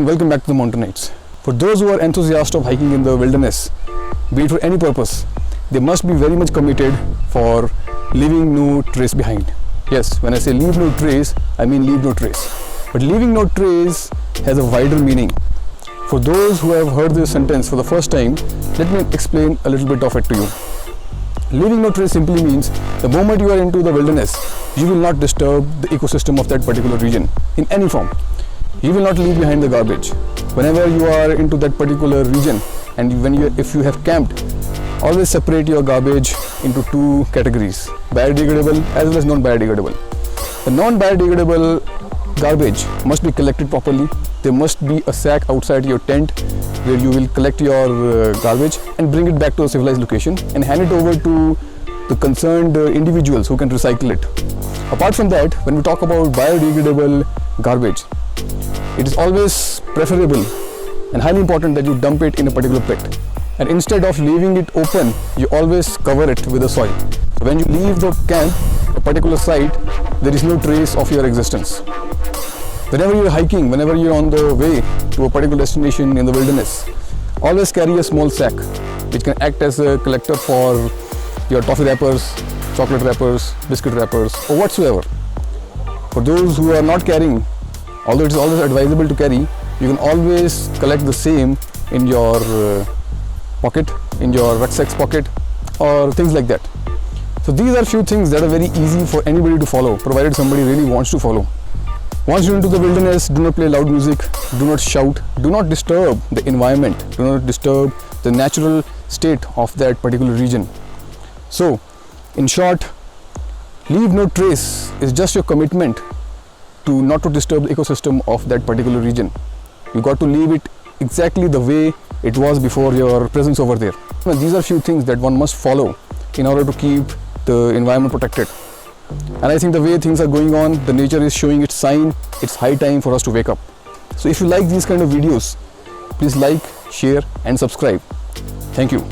welcome back to the Mountain Nights. For those who are enthusiasts of hiking in the wilderness, be it for any purpose, they must be very much committed for leaving no trace behind. Yes, when I say leave no trace, I mean leave no trace. But leaving no trace has a wider meaning. For those who have heard this sentence for the first time, let me explain a little bit of it to you. Leaving no trace simply means the moment you are into the wilderness, you will not disturb the ecosystem of that particular region in any form. You will not leave behind the garbage. Whenever you are into that particular region and if you have camped, always separate your garbage into two categories, biodegradable as well as non-biodegradable. The non-biodegradable garbage must be collected properly. There must be a sack outside your tent where you will collect your garbage and bring it back to a civilized location and hand it over to the concerned individuals who can recycle it. Apart from that, when we talk about biodegradable garbage, it is always preferable and highly important that you dump it in a particular pit. And instead of leaving it open, you always cover it with the soil. So when you leave the camp, a particular site, there is no trace of your existence. Whenever you're hiking, whenever you're on the way to a particular destination in the wilderness, always carry a small sack which can act as a collector for your toffee wrappers, chocolate wrappers, biscuit wrappers, or whatsoever. For those who are not carrying, although it is always advisable to carry, you can always collect the same in your pocket, in your rucksack's pocket, or things like that. So these are few things that are very easy for anybody to follow, provided somebody really wants to follow. Once you're into the wilderness, do not play loud music, do not shout, do not disturb the environment, do not disturb the natural state of that particular region. So, in short, leave no trace is just your commitment to not to disturb the ecosystem of that particular region. You got to leave it exactly the way it was before your presence over there. These are few things that one must follow in order to keep the environment protected. And I think the way things are going on, the nature is showing its sign. It's high time for us to wake up. So if you like these kind of videos, please like, share and subscribe. Thank you.